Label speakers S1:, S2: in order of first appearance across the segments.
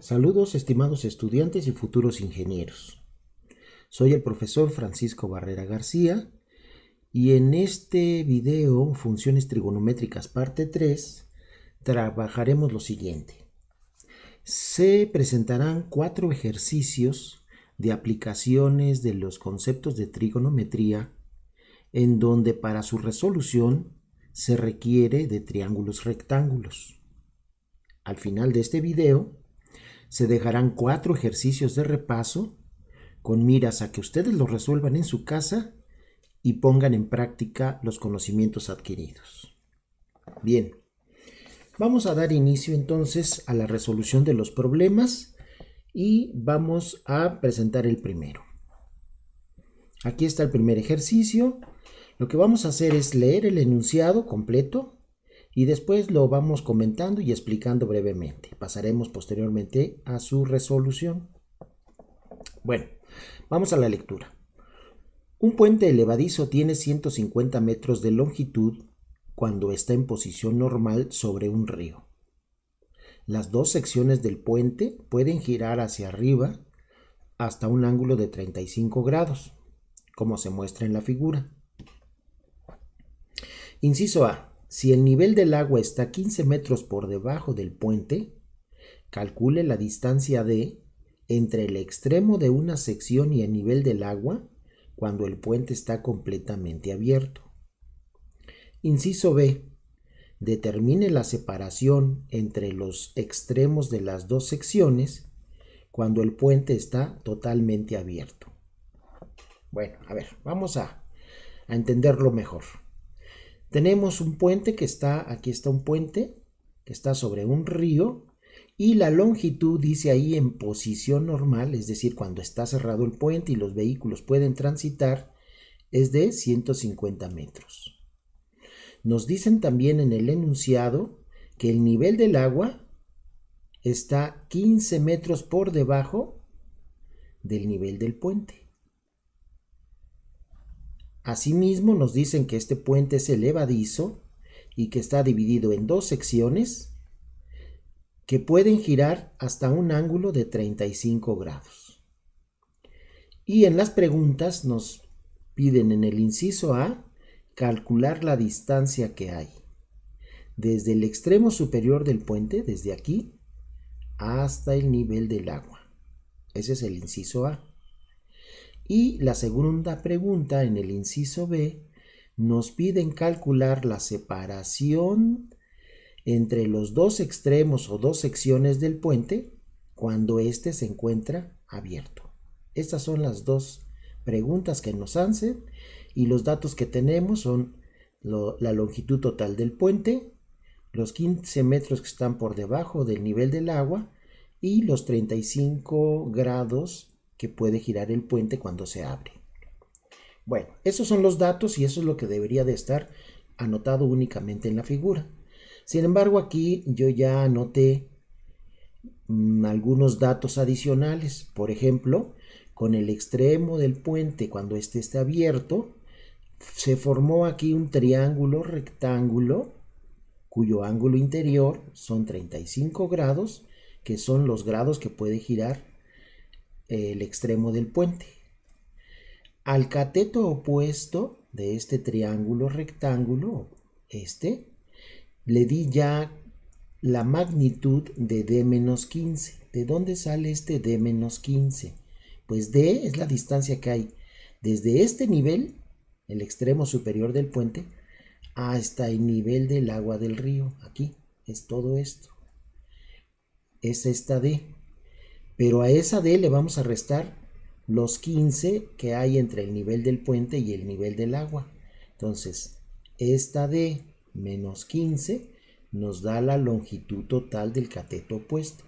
S1: Saludos, estimados estudiantes y futuros ingenieros. Soy el profesor Francisco Barrera García y en este video, Funciones Trigonométricas parte 3, trabajaremos lo siguiente. Se presentarán 4 ejercicios de aplicaciones de los conceptos de trigonometría en donde para su resolución se requiere de triángulos rectángulos. Al final de este video se dejarán 4 ejercicios de repaso con miras a que ustedes los resuelvan en su casa y pongan en práctica los conocimientos adquiridos. Bien, vamos a dar inicio entonces a la resolución de los problemas y vamos a presentar el primero. Aquí está el primer ejercicio. Lo que vamos a hacer es leer el enunciado completo y después lo vamos comentando y explicando brevemente. Pasaremos posteriormente a su resolución. Bueno, vamos a la lectura. Un puente elevadizo tiene 150 metros de longitud cuando está en posición normal sobre un río. Las dos secciones del puente pueden girar hacia arriba hasta un ángulo de 35 grados, como se muestra en la figura. Inciso A. Si el nivel del agua está 15 metros por debajo del puente, calcule la distancia D entre el extremo de una sección y el nivel del agua cuando el puente está completamente abierto. Inciso B. Determine la separación entre los extremos de las dos secciones cuando el puente está totalmente abierto. Bueno, a ver, vamos a entenderlo mejor. Tenemos un puente que está, aquí está un puente que está sobre un río y la longitud dice ahí en posición normal, es decir, cuando está cerrado el puente y los vehículos pueden transitar, es de 150 metros. Nos dicen también en el enunciado que el nivel del agua está 15 metros por debajo del nivel del puente. Asimismo, nos dicen que este puente es elevadizo y que está dividido en dos secciones que pueden girar hasta un ángulo de 35 grados. Y en las preguntas nos piden en el inciso A calcular la distancia que hay desde el extremo superior del puente, desde aquí, hasta el nivel del agua. Ese es el inciso A. Y la segunda pregunta en el inciso B nos piden calcular la separación entre los dos extremos o dos secciones del puente cuando éste se encuentra abierto. Estas son las dos preguntas que nos hacen y los datos que tenemos son la longitud total del puente, los 15 metros que están por debajo del nivel del agua y los 35 grados que puede girar el puente cuando se abre. Bueno, esos son los datos y eso es lo que debería de estar anotado únicamente en la figura. Sin embargo, aquí yo ya anoté algunos datos adicionales. Por ejemplo, con el extremo del puente, cuando este está abierto, se formó aquí un triángulo rectángulo cuyo ángulo interior son 35 grados, que son los grados que puede girar el extremo del puente. Al cateto opuesto de este triángulo rectángulo, le di ya la magnitud de D-15. ¿De dónde sale este D-15? Pues D es la distancia que hay desde este nivel, el extremo superior del puente, hasta el nivel del agua del río. Aquí es todo esto. Es esta D. Pero a esa D le vamos a restar los 15 que hay entre el nivel del puente y el nivel del agua. Entonces, esta D menos 15 nos da la longitud total del cateto opuesto.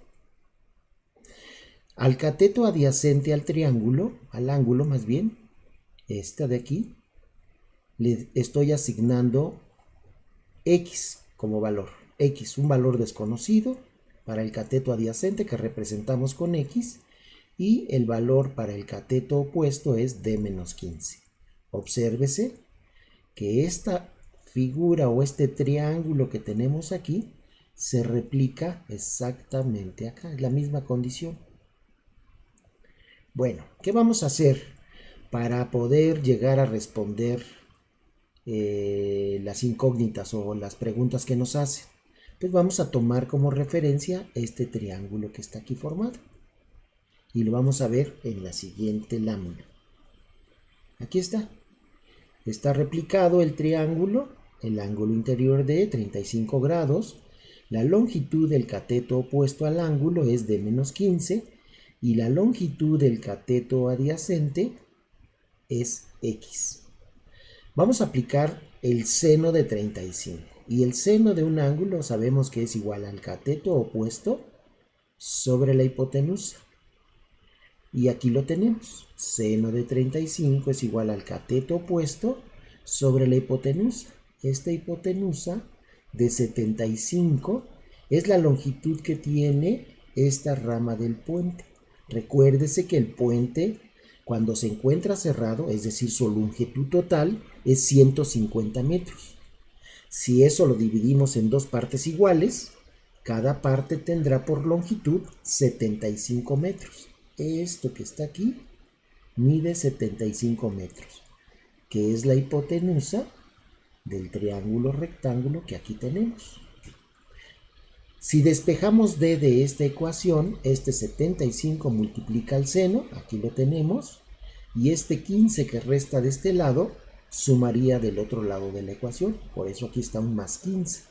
S1: Al cateto adyacente al triángulo, al ángulo más bien, esta de aquí, le estoy asignando X como valor. X, un valor desconocido para el cateto adyacente que representamos con X, y el valor para el cateto opuesto es D-15. Obsérvese que esta figura o este triángulo que tenemos aquí se replica exactamente acá, es la misma condición. Bueno, ¿qué vamos a hacer para poder llegar a responder las incógnitas o las preguntas que nos hacen? Pues vamos a tomar como referencia este triángulo que está aquí formado y lo vamos a ver en la siguiente lámina. Aquí está replicado el triángulo, el ángulo interior de 35 grados, la longitud del cateto opuesto al ángulo es de menos 15 y la longitud del cateto adyacente es x. Vamos a aplicar el seno de 35 y el seno de un ángulo sabemos que es igual al cateto opuesto sobre la hipotenusa. Y aquí lo tenemos, seno de 35 es igual al cateto opuesto sobre la hipotenusa. Esta hipotenusa de 75 es la longitud que tiene esta rama del puente. Recuérdese que el puente, cuando se encuentra cerrado, es decir, su longitud total es 150 metros. Si eso lo dividimos en dos partes iguales, cada parte tendrá por longitud 75 metros. Esto que está aquí mide 75 metros, que es la hipotenusa del triángulo rectángulo que aquí tenemos. Si despejamos d de esta ecuación, este 75 multiplica el seno, aquí lo tenemos, y este 15 que resta de este lado sumaría del otro lado de la ecuación, por eso aquí está un más 15.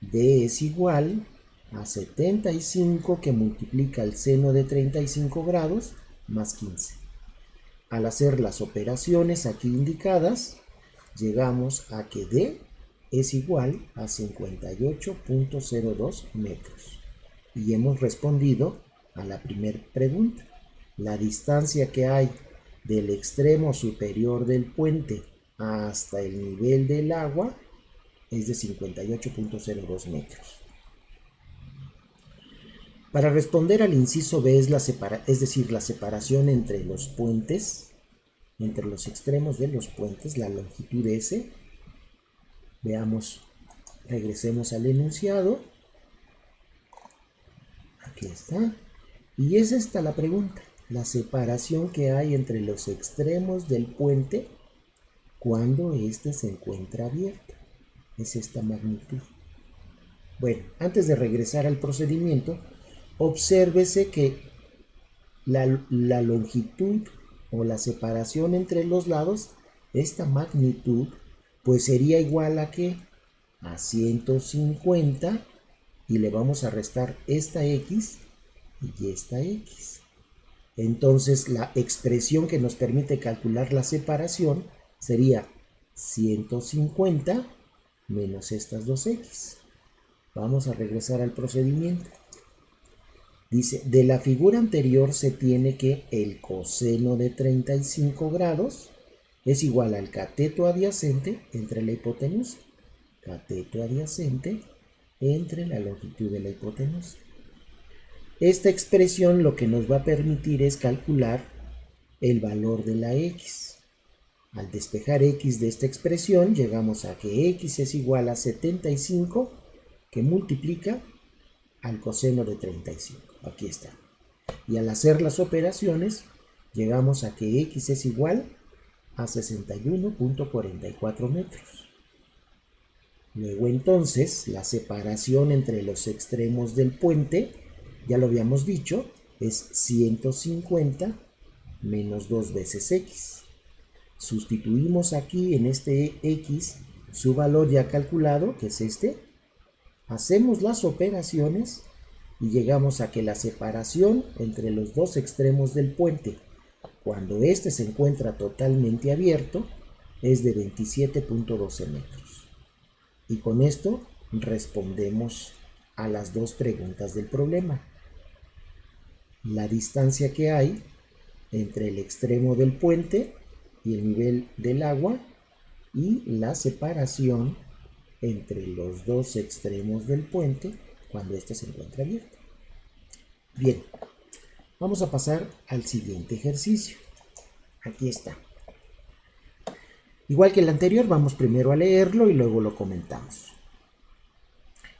S1: D es igual a 75 que multiplica el seno de 35 grados más 15. Al hacer las operaciones aquí indicadas, llegamos a que D es igual a 58.02 metros. Y hemos respondido a la primera pregunta. La distancia que hay del extremo superior del puente hasta el nivel del agua es de 58.02 metros. Para responder al inciso B es decir, la separación entre los puentes, entre los extremos de los puentes, la longitud S. Veamos, regresemos al enunciado. Aquí está. Y es esta la pregunta, la separación que hay entre los extremos del puente cuando éste se encuentra abierto. Es esta magnitud. Bueno, antes de regresar al procedimiento, obsérvese que la longitud o la separación entre los lados, esta magnitud, pues sería igual a ¿qué? A 150 y le vamos a restar esta x y esta x. Entonces la expresión que nos permite calcular la separación sería 150 menos estas dos x. Vamos a regresar al procedimiento. Dice, de la figura anterior se tiene que el coseno de 35 grados es igual al cateto adyacente entre la hipotenusa. Cateto adyacente entre la longitud de la hipotenusa. Esta expresión lo que nos va a permitir es calcular el valor de la x. Al despejar x de esta expresión, llegamos a que x es igual a 75, que multiplica al coseno de 35. Aquí está. Y al hacer las operaciones, llegamos a que x es igual a 61.44 metros. Luego entonces, la separación entre los extremos del puente, ya lo habíamos dicho, es 150 menos 2 veces x. Sustituimos aquí en este x su valor ya calculado, que es este. Hacemos las operaciones y llegamos a que la separación entre los dos extremos del puente, cuando éste se encuentra totalmente abierto, es de 27.12 metros. Y con esto respondemos a las dos preguntas del problema. La distancia que hay entre el extremo del puente y el nivel del agua y la separación entre los dos extremos del puente cuando éste se encuentra abierto. Bien, vamos a pasar al siguiente ejercicio. Aquí está. Igual que el anterior, vamos primero a leerlo y luego lo comentamos.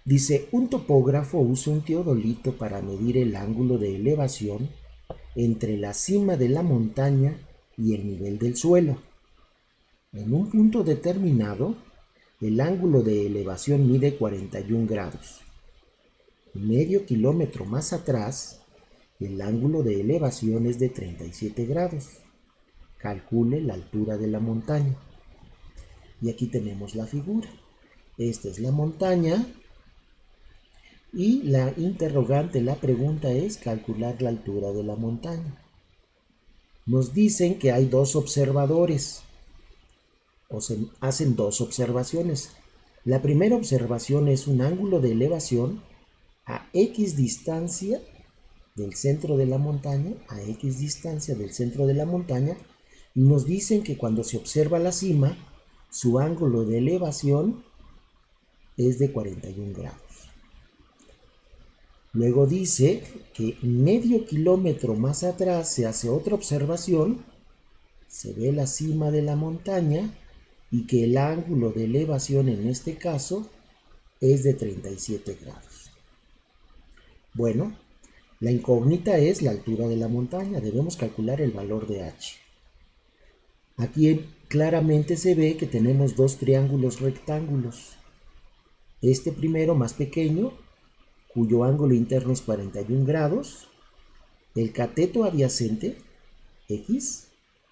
S1: Dice, un topógrafo usa un teodolito para medir el ángulo de elevación entre la cima de la montaña y el nivel del suelo. En un punto determinado, el ángulo de elevación mide 41 grados. Medio kilómetro más atrás, el ángulo de elevación es de 37 grados. Calcule la altura de la montaña. Y aquí tenemos la figura. Esta es la montaña. Y la interrogante, la pregunta es calcular la altura de la montaña. Nos dicen que hay dos observadores, o se hacen dos observaciones. La primera observación es un ángulo de elevación a X distancia del centro de la montaña, y nos dicen que cuando se observa la cima, su ángulo de elevación es de 41 grados. Luego dice que medio kilómetro más atrás se hace otra observación, se ve la cima de la montaña y que el ángulo de elevación en este caso es de 37 grados. Bueno, la incógnita es la altura de la montaña, debemos calcular el valor de h. Aquí claramente se ve que tenemos dos triángulos rectángulos. Este primero más pequeño, cuyo ángulo interno es 41 grados, el cateto adyacente, x,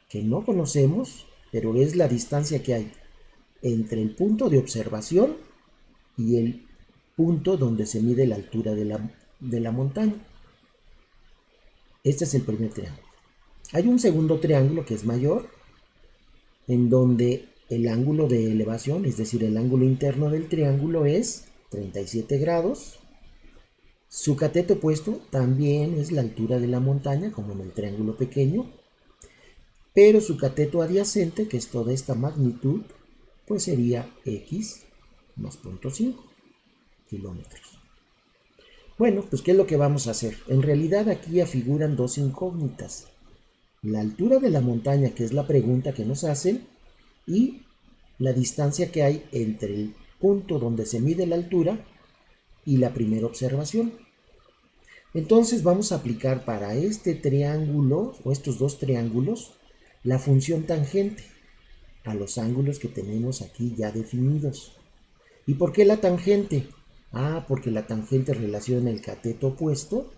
S1: que no conocemos, pero es la distancia que hay entre el punto de observación y el punto donde se mide la altura de la montaña. Este es el primer triángulo. Hay un segundo triángulo que es mayor, en donde el ángulo de elevación, es decir, el ángulo interno del triángulo es 37 grados. Su cateto opuesto también es la altura de la montaña, como en el triángulo pequeño, pero su cateto adyacente, que es toda esta magnitud, pues sería x más 0.5 kilómetros. Bueno, pues ¿qué es lo que vamos a hacer? En realidad aquí afiguran dos incógnitas. La altura de la montaña, que es la pregunta que nos hacen, y la distancia que hay entre el punto donde se mide la altura y la primera observación. Entonces vamos a aplicar para este triángulo, o estos dos triángulos, la función tangente a los ángulos que tenemos aquí ya definidos. ¿Y por qué la tangente? Porque la tangente relaciona el cateto opuesto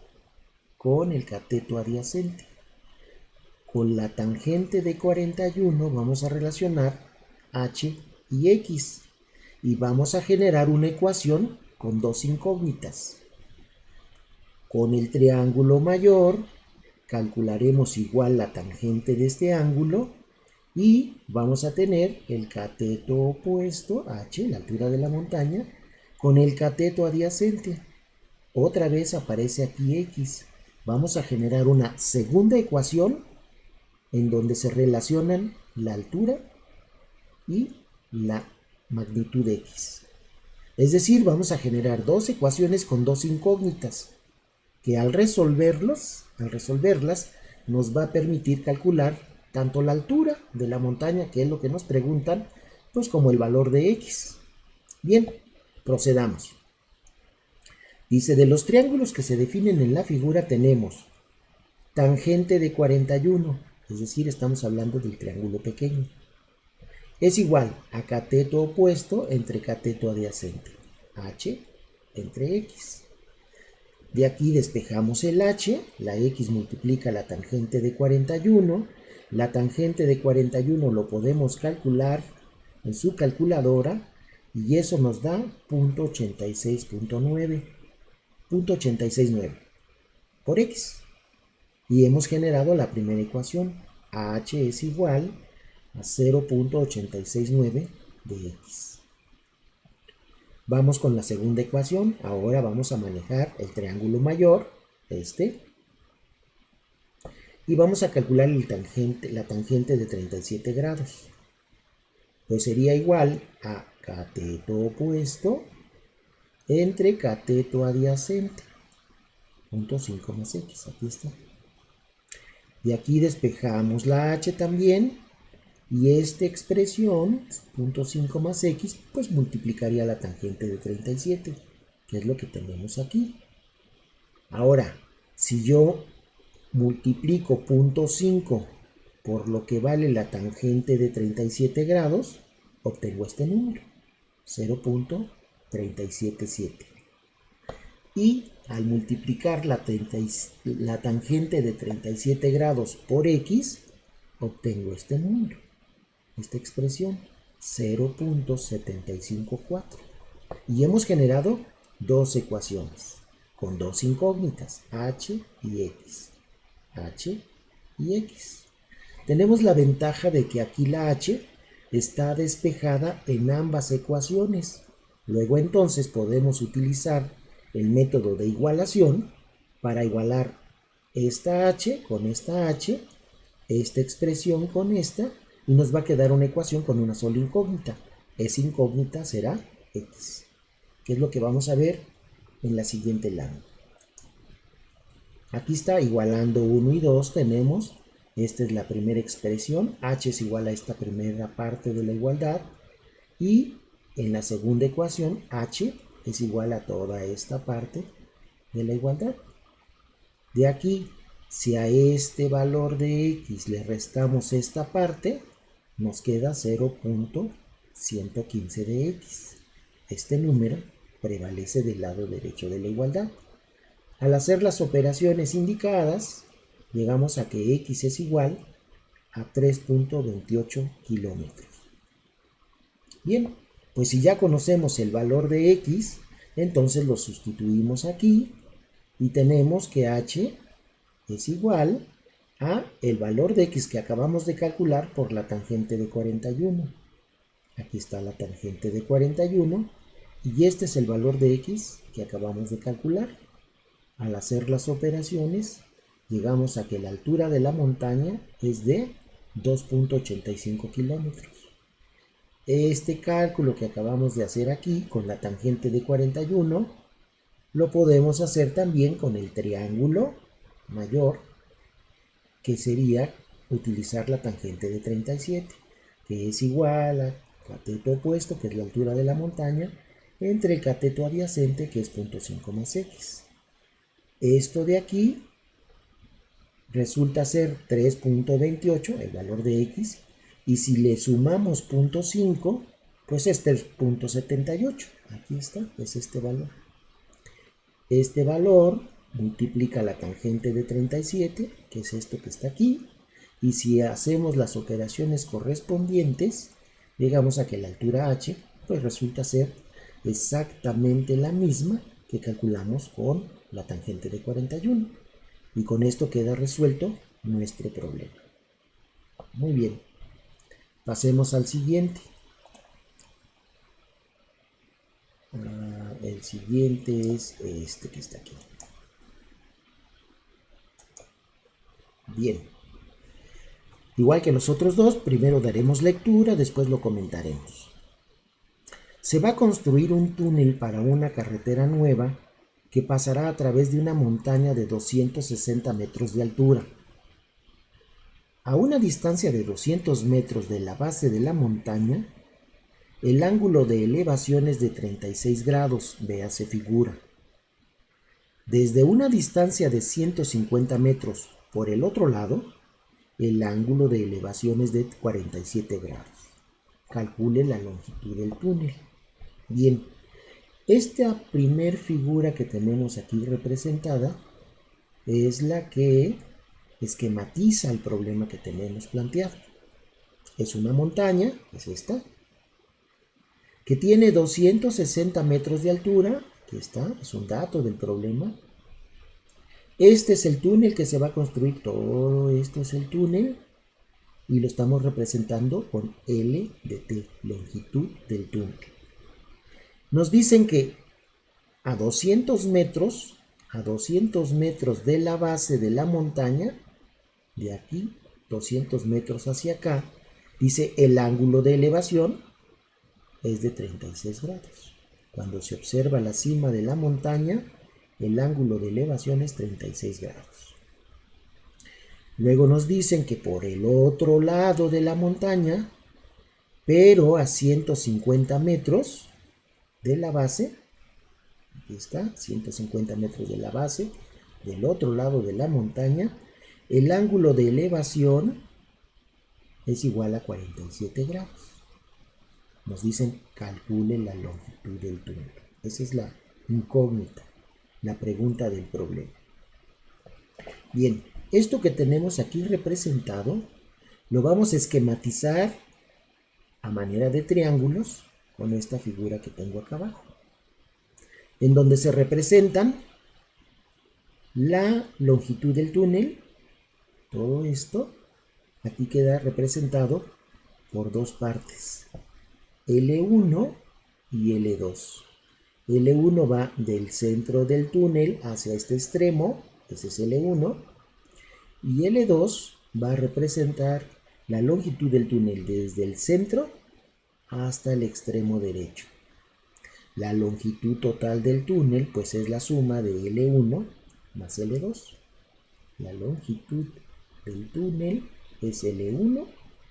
S1: con el cateto adyacente. Con la tangente de 41 vamos a relacionar h y x y vamos a generar una ecuación con dos incógnitas. Con el triángulo mayor calcularemos igual la tangente de este ángulo y vamos a tener el cateto opuesto, h, la altura de la montaña, con el cateto adyacente. Otra vez aparece aquí x. Vamos a generar una segunda ecuación en donde se relacionan la altura y la magnitud de x. Es decir, vamos a generar dos ecuaciones con dos incógnitas que al resolverlas nos va a permitir calcular tanto la altura de la montaña, que es lo que nos preguntan, pues como el valor de x. Bien, procedamos. Dice, de los triángulos que se definen en la figura tenemos tangente de 41, es decir, estamos hablando del triángulo pequeño. Es igual a cateto opuesto entre cateto adyacente, h entre x. De aquí despejamos el h, la x multiplica la tangente de 41, la tangente de 41 lo podemos calcular en su calculadora y eso nos da 0.869 por x. Y hemos generado la primera ecuación, h es igual a 0.869 de x. Vamos con la segunda ecuación. Ahora vamos a manejar el triángulo mayor, y vamos a calcular la tangente de 37 grados. Pues sería igual a cateto opuesto entre cateto adyacente, 0.5 más x, aquí está. Y aquí despejamos la h también, y esta expresión, 0.5 más x, pues multiplicaría la tangente de 37. que es lo que tenemos aquí. Ahora, si yo multiplico 0.5 por lo que vale la tangente de 37 grados, obtengo este número, 0.377. Y al multiplicar la tangente de 37 grados por x, obtengo este número, esta expresión, 0.754. Y hemos generado dos ecuaciones con dos incógnitas, h y x. H y x. Tenemos la ventaja de que aquí la h está despejada en ambas ecuaciones. Luego entonces podemos utilizar el método de igualación para igualar esta h con esta h, esta expresión con esta, y nos va a quedar una ecuación con una sola incógnita. Esa incógnita será x, que es lo que vamos a ver en la siguiente lámina. Aquí está, igualando 1 y 2 tenemos, esta es la primera expresión, h es igual a esta primera parte de la igualdad, y en la segunda ecuación, h es igual a toda esta parte de la igualdad. De aquí, si a este valor de x le restamos esta parte, nos queda 0.115 de x. Este número prevalece del lado derecho de la igualdad. Al hacer las operaciones indicadas, llegamos a que x es igual a 3.28 kilómetros. Bien, pues si ya conocemos el valor de x, entonces lo sustituimos aquí y tenemos que h es igual a el valor de x que acabamos de calcular por la tangente de 41. Aquí está la tangente de 41 y este es el valor de x que acabamos de calcular. Al hacer las operaciones, llegamos a que la altura de la montaña es de 2.85 kilómetros. Este cálculo que acabamos de hacer aquí con la tangente de 41, lo podemos hacer también con el triángulo mayor, que sería utilizar la tangente de 37, que es igual a cateto opuesto, que es la altura de la montaña, entre el cateto adyacente, que es 0.5 más x. Esto de aquí resulta ser 3.28, el valor de x, y si le sumamos 0.5, pues este es 0.78. Aquí está, es este valor. Este valor multiplica la tangente de 37, que es esto que está aquí, y si hacemos las operaciones correspondientes, llegamos a que la altura h pues resulta ser exactamente la misma que calculamos con la tangente de 41. Y con esto queda resuelto nuestro problema. Muy bien. Pasemos al siguiente. El siguiente es este que está aquí. Bien. Igual que los otros dos, primero daremos lectura, después lo comentaremos. Se va a construir un túnel para una carretera nueva que pasará a través de una montaña de 260 metros de altura. A una distancia de 200 metros de la base de la montaña, el ángulo de elevación es de 36 grados, véase figura. Desde una distancia de 150 metros por el otro lado, el ángulo de elevación es de 47 grados. Calcule la longitud del túnel. Bien, esta primer figura que tenemos aquí representada es la que esquematiza el problema que tenemos planteado. Es una montaña, es esta, que tiene 260 metros de altura, aquí está, es un dato del problema. Este es el túnel que se va a construir, todo esto es el túnel, y lo estamos representando con L de T, longitud del túnel. Nos dicen que a 200 metros de la base de la montaña, de aquí, 200 metros hacia acá, dice el ángulo de elevación es de 36 grados. Cuando se observa la cima de la montaña, el ángulo de elevación es 36 grados. Luego nos dicen que por el otro lado de la montaña, pero a 150 metros de la base, Aquí está, 150 metros de la base, del otro lado de la montaña. El ángulo de elevación es igual a 47 grados. Nos dicen calcule la longitud del túnel. Esa es la incógnita, la pregunta del problema. Bien, esto que tenemos aquí representado lo vamos a esquematizar a manera de triángulos con esta figura que tengo acá abajo, en donde se representan la longitud del túnel. Todo esto aquí queda representado por dos partes, L1 y L2. L1 va del centro del túnel hacia este extremo, ese es L1, y L2 va a representar la longitud del túnel desde el centro hasta el extremo derecho. La longitud total del túnel pues es la suma de L1 más L2. La longitud del túnel es L1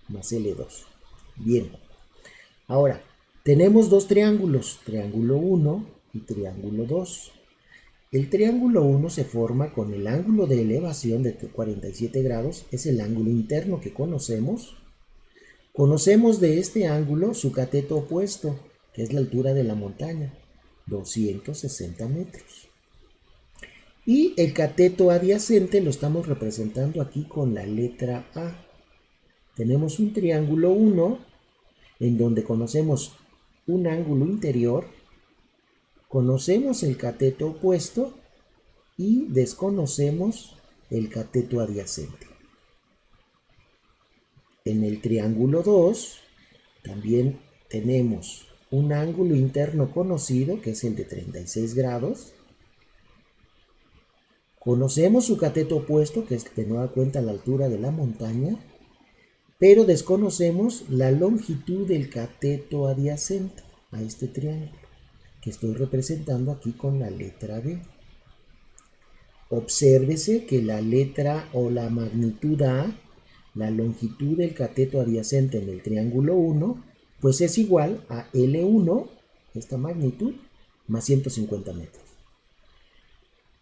S1: más L2. Bien, ahora tenemos dos triángulos, triángulo 1 y triángulo 2. El triángulo 1 se forma con el ángulo de elevación de 47 grados, es el ángulo interno que conocemos. Conocemos de este ángulo su cateto opuesto, que es la altura de la montaña, 260 metros. Y el cateto adyacente lo estamos representando aquí con la letra A. Tenemos un triángulo 1 en donde conocemos un ángulo interior, conocemos el cateto opuesto y desconocemos el cateto adyacente. En el triángulo 2 también tenemos un ángulo interno conocido, que es el de 36 grados. Conocemos su cateto opuesto, que es de nueva cuenta la altura de la montaña, pero desconocemos la longitud del cateto adyacente a este triángulo, que estoy representando aquí con la letra B. Obsérvese que la letra o la magnitud A, la longitud del cateto adyacente en el triángulo 1, pues es igual a L1, esta magnitud, más 150 metros.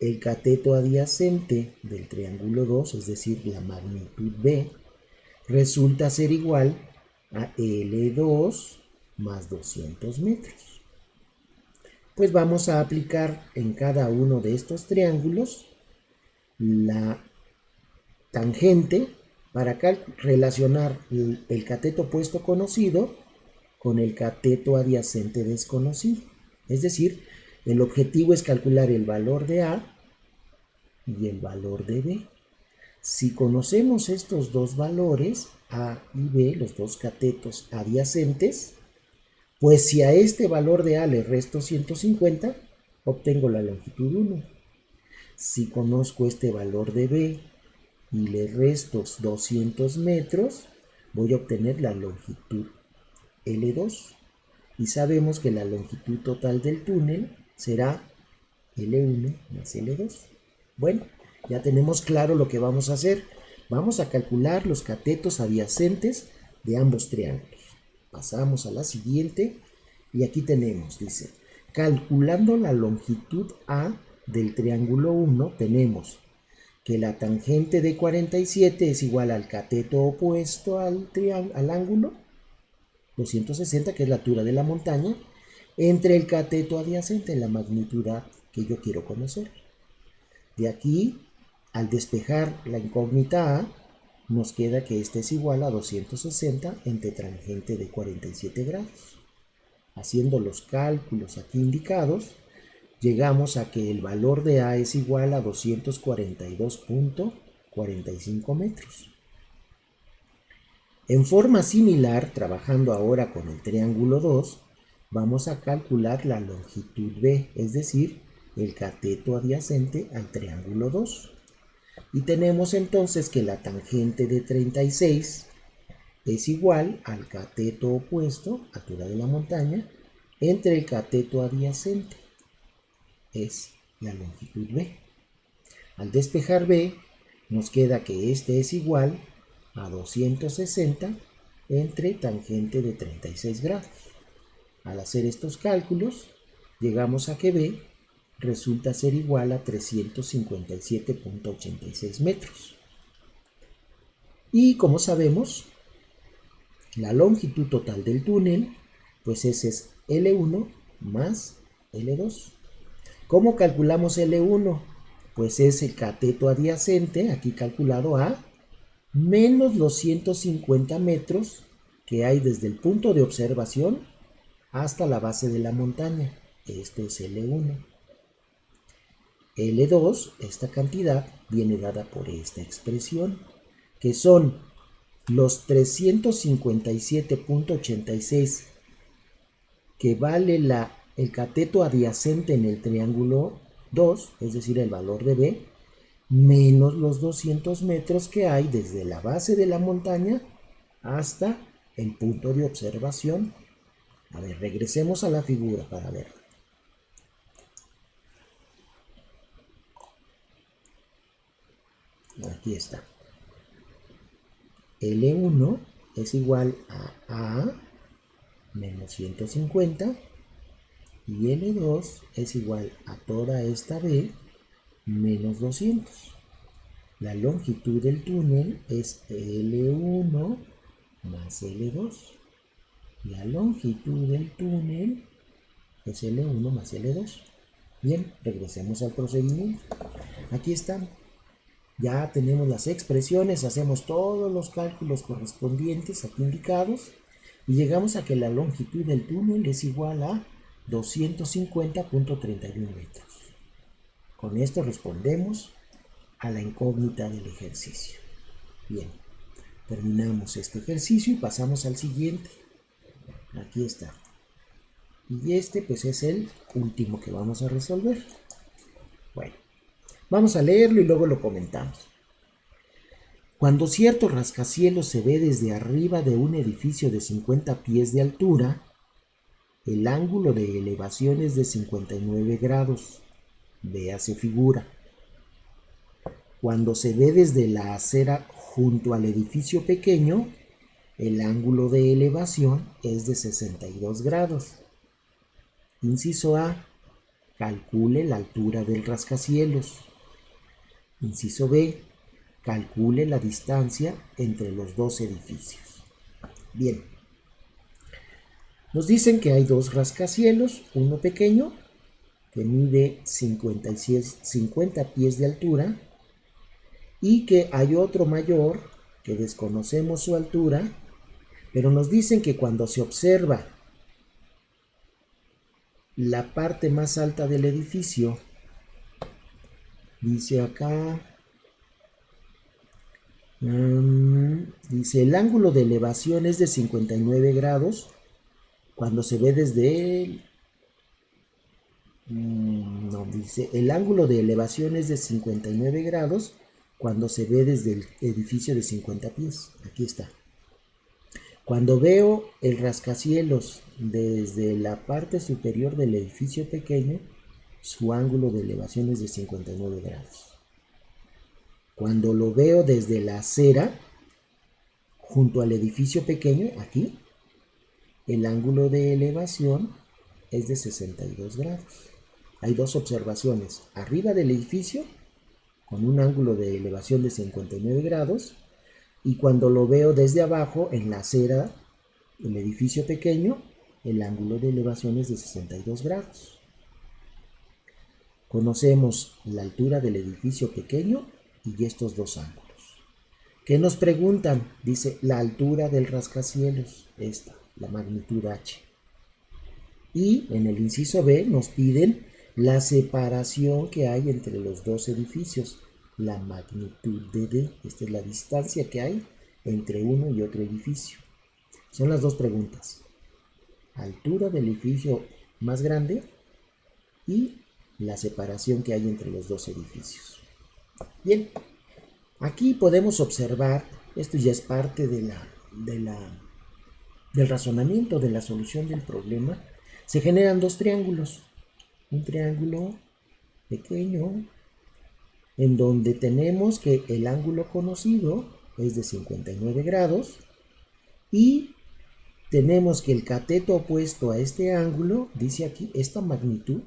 S1: El cateto adyacente del triángulo 2, es decir, la magnitud B, resulta ser igual a L2 más 200 metros. Pues vamos a aplicar en cada uno de estos triángulos la tangente para relacionar el cateto opuesto conocido con el cateto adyacente desconocido. Es decir, el objetivo es calcular el valor de A y el valor de B. Si conocemos estos dos valores, A y B, los dos catetos adyacentes, pues si a este valor de A le resto 150, obtengo la longitud 1. Si conozco este valor de B y le resto 200 metros, voy a obtener la longitud L2. Y sabemos que la longitud total del túnel será L1 más L2. Bueno, ya tenemos claro lo que vamos a hacer. Vamos a calcular los catetos adyacentes de ambos triángulos. Pasamos a la siguiente y aquí tenemos, dice, calculando la longitud A del triángulo 1, tenemos que la tangente de 47 es igual al cateto opuesto al ángulo, 260, que es la altura de la montaña, entre el cateto adyacente, la magnitud A que yo quiero conocer. De aquí, al despejar la incógnita A, nos queda que este es igual a 260 entre tangente de 47 grados. Haciendo los cálculos aquí indicados, llegamos a que el valor de A es igual a 242.45 metros. En forma similar, trabajando ahora con el triángulo 2, vamos a calcular la longitud B, es decir, el cateto adyacente al triángulo 2. Y tenemos entonces que la tangente de 36 es igual al cateto opuesto, altura de la montaña, entre el cateto adyacente. Es la longitud B. Al despejar B, nos queda que este es igual a 260 entre tangente de 36 grados. Al hacer estos cálculos, llegamos a que B resulta ser igual a 357.86 metros. Y como sabemos, la longitud total del túnel, pues ese es L1 más L2. ¿Cómo calculamos L1? Pues es el cateto adyacente, aquí calculado a, menos los 150 metros que hay desde el punto de observación hasta la base de la montaña. Esto es L1. L2, esta cantidad, viene dada por esta expresión, que son los 357.86 que vale el cateto adyacente en el triángulo 2, es decir, el valor de B, menos los 200 metros que hay desde la base de la montaña hasta el punto de observación. A ver, regresemos a la figura para ver. Aquí está. L1 es igual a menos 150 y L2 es igual a toda esta B menos 200. La longitud del túnel es L1 más L2. La longitud del túnel es L1 más L2. Bien, regresemos al procedimiento. Aquí están. Ya tenemos las expresiones, hacemos todos los cálculos correspondientes aquí indicados y llegamos a que la longitud del túnel es igual a 250.31 metros. Con esto respondemos a la incógnita del ejercicio. Bien, terminamos este ejercicio y pasamos al siguiente. Aquí está. Y este pues es el último que vamos a resolver. Bueno, vamos a leerlo y luego lo comentamos. Cuando cierto rascacielos se ve desde arriba de un edificio de 50 pies de altura, el ángulo de elevación es de 59 grados. Véase figura. Cuando se ve desde la acera junto al edificio pequeño, el ángulo de elevación es de 62 grados. Inciso A. Calcule la altura del rascacielos. Inciso B. Calcule la distancia entre los dos edificios. Bien. Nos dicen que hay dos rascacielos, uno pequeño, que mide 50 pies de altura, y que hay otro mayor, que desconocemos su altura, pero nos dicen que cuando se observa la parte más alta del edificio, dice acá, dice el ángulo de elevación es de 59 grados cuando se ve desde el... no, dice el ángulo de elevación es de 59 grados cuando se ve desde el edificio de 50 pies. Aquí está. Cuando veo el rascacielos desde la parte superior del edificio pequeño, su ángulo de elevación es de 59 grados. Cuando lo veo desde la acera, junto al edificio pequeño, aquí, el ángulo de elevación es de 62 grados. Hay dos observaciones. Arriba del edificio, con un ángulo de elevación de 59 grados, y cuando lo veo desde abajo, en la acera, el edificio pequeño, el ángulo de elevación es de 62 grados. Conocemos la altura del edificio pequeño y estos dos ángulos. ¿Qué nos preguntan? Dice la altura del rascacielos, esta, la magnitud H. Y en el inciso B nos piden la separación que hay entre los dos edificios, la magnitud de D. Esta es la distancia que hay entre uno y otro edificio. Son las dos preguntas. Altura del edificio más grande y la separación que hay entre los dos edificios. Bien, aquí podemos observar, esto ya es parte del razonamiento de la solución del problema. Se generan dos triángulos. Un triángulo pequeño en donde tenemos que el ángulo conocido es de 59 grados y tenemos que el cateto opuesto a este ángulo, dice aquí, esta magnitud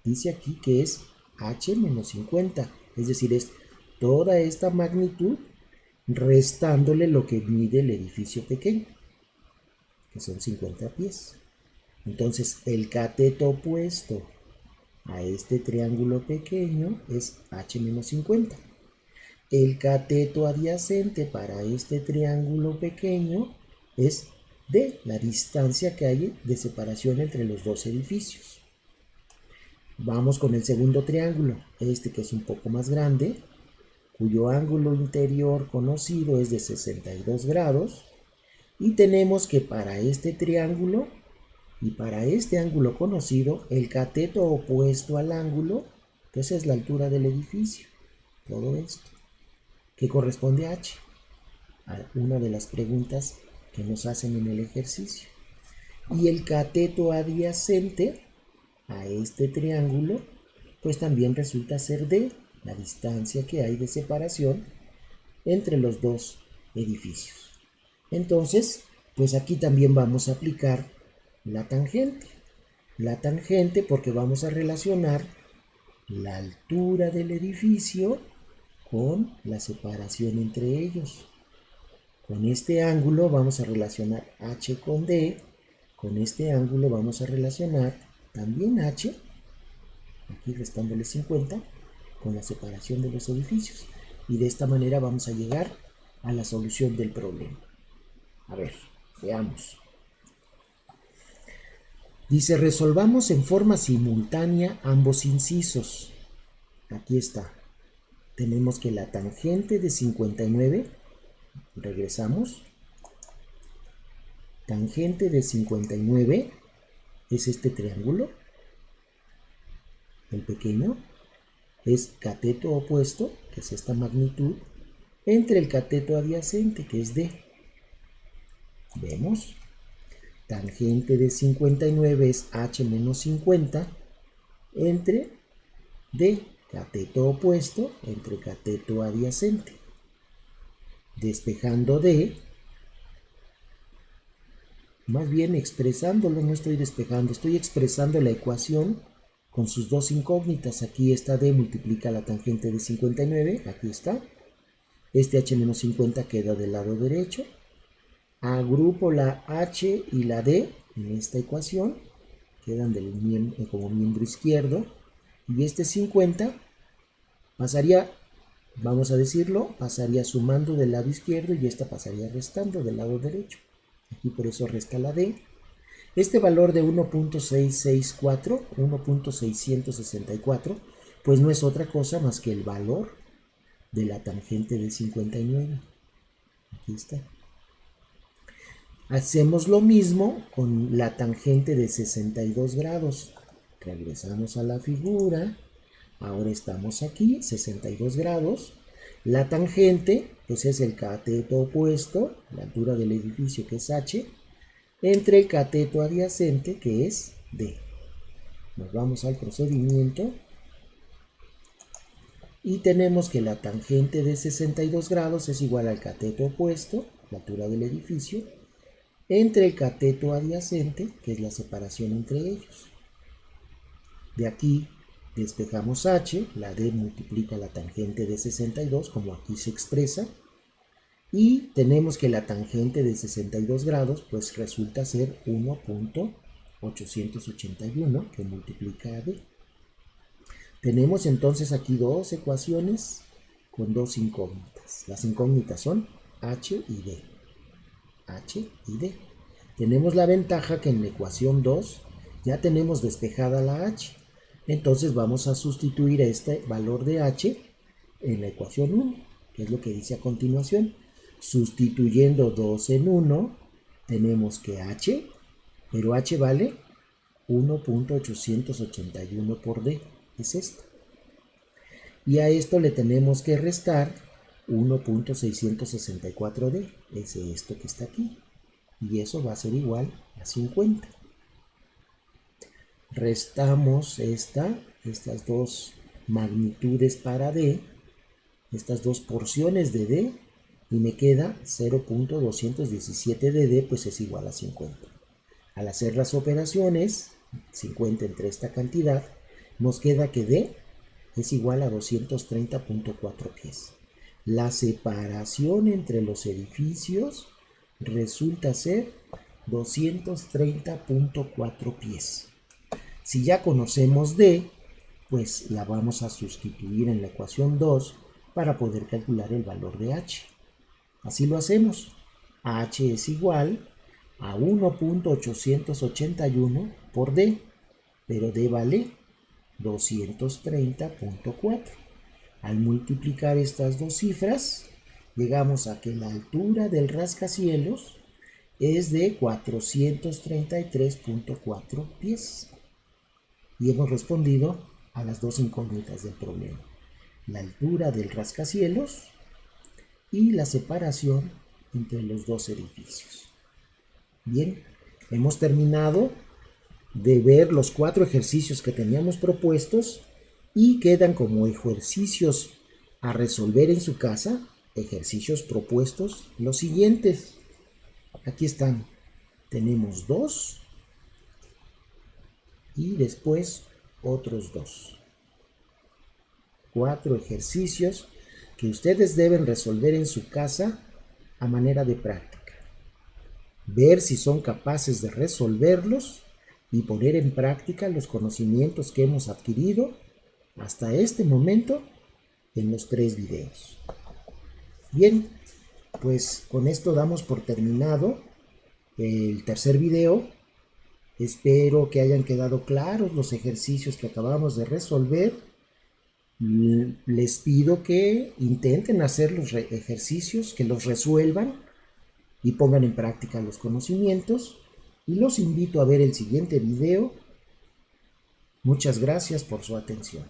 S1: dice aquí que es h menos 50, es decir, es toda esta magnitud restándole lo que mide el edificio pequeño, que son 50 pies. Entonces, el cateto opuesto a este triángulo pequeño es h menos 50. El cateto adyacente para este triángulo pequeño es d, la distancia que hay de separación entre los dos edificios. Vamos con el segundo triángulo, este que es un poco más grande, cuyo ángulo interior conocido es de 62 grados. Y tenemos que para este triángulo y para este ángulo conocido, el cateto opuesto al ángulo, que esa es la altura del edificio, todo esto, que corresponde a h, a una de las preguntas que nos hacen en el ejercicio. Y el cateto adyacente a este triángulo, pues también resulta ser d, la distancia que hay de separación entre los dos edificios. Entonces, pues aquí también vamos a aplicar la tangente. La tangente porque vamos a relacionar la altura del edificio con la separación entre ellos. Con este ángulo vamos a relacionar h con d. Con este ángulo vamos a relacionar también h, aquí restándole 50, con la separación de los edificios. Y de esta manera vamos a llegar a la solución del problema. A ver, veamos. Dice, resolvamos en forma simultánea ambos incisos. Aquí está. Tenemos que la tangente de 59, regresamos. Tangente de 59 es este triángulo, el pequeño, es cateto opuesto, que es esta magnitud, entre el cateto adyacente, que es d. Vemos. Tangente de 59 es h menos 50 entre d, cateto opuesto, entre cateto adyacente. Despejando d, más bien expresándolo, no estoy despejando, estoy expresando la ecuación con sus dos incógnitas. Aquí esta d multiplica la tangente de 59, aquí está. Este h menos 50 queda del lado derecho. Agrupo la h y la d en esta ecuación, quedan como miembro izquierdo, y este 50 pasaría, vamos a decirlo, pasaría sumando del lado izquierdo y esta pasaría restando del lado derecho. Aquí por eso resta la d. Este valor de 1.664, 1.664, pues no es otra cosa más que el valor de la tangente de 59. Aquí está. Hacemos lo mismo con la tangente de 62 grados. Regresamos a la figura. Ahora estamos aquí, 62 grados. La tangente, pues es el cateto opuesto, la altura del edificio que es h, entre el cateto adyacente que es d. Nos vamos al procedimiento. Y tenemos que la tangente de 62 grados es igual al cateto opuesto, la altura del edificio, entre el cateto adyacente, que es la separación entre ellos. De aquí despejamos h, la d multiplica la tangente de 62, como aquí se expresa, y tenemos que la tangente de 62 grados, pues resulta ser 1.881, que multiplica a d. Tenemos entonces aquí dos ecuaciones con dos incógnitas. Las incógnitas son h y d. h y d. Tenemos la ventaja que en la ecuación 2 ya tenemos despejada la h. Entonces vamos a sustituir este valor de h en la ecuación 1, que es lo que dice a continuación. Sustituyendo 2 en 1, tenemos que h, pero h vale 1.881 por d, es esto. Y a esto le tenemos que restar 1.664d, es esto que está aquí. Y eso va a ser igual a 50. Restamos estas dos magnitudes para d, estas dos porciones de d, y me queda 0.217 de d, pues es igual a 50. Al hacer las operaciones, 50 entre esta cantidad Nos queda que D es igual a 230.4 pies. La separación entre los edificios resulta ser 230.4 pies. Si ya conocemos D, pues la vamos a sustituir en la ecuación 2 para poder calcular el valor de H. Así lo hacemos. H es igual a 1.881 por D, pero D vale 230.4. Al multiplicar estas dos cifras, llegamos a que la altura del rascacielos es de 433.4 pies. Y hemos respondido a las dos incógnitas del problema: la altura del rascacielos y la separación entre los dos edificios. Bien, hemos terminado de ver los 4 ejercicios que teníamos propuestos y quedan como ejercicios a resolver en su casa, ejercicios propuestos, los siguientes. Aquí están. Tenemos 2 y después otros 2. 4 ejercicios que ustedes deben resolver en su casa a manera de práctica. Ver si son capaces de resolverlos y poner en práctica los conocimientos que hemos adquirido hasta este momento en los 3 videos. Bien, pues con esto damos por terminado el tercer video. Espero que hayan quedado claros los ejercicios que acabamos de resolver. Les pido que intenten hacer los ejercicios, que los resuelvan y pongan en práctica los conocimientos. Y los invito a ver el siguiente video. Muchas gracias por su atención.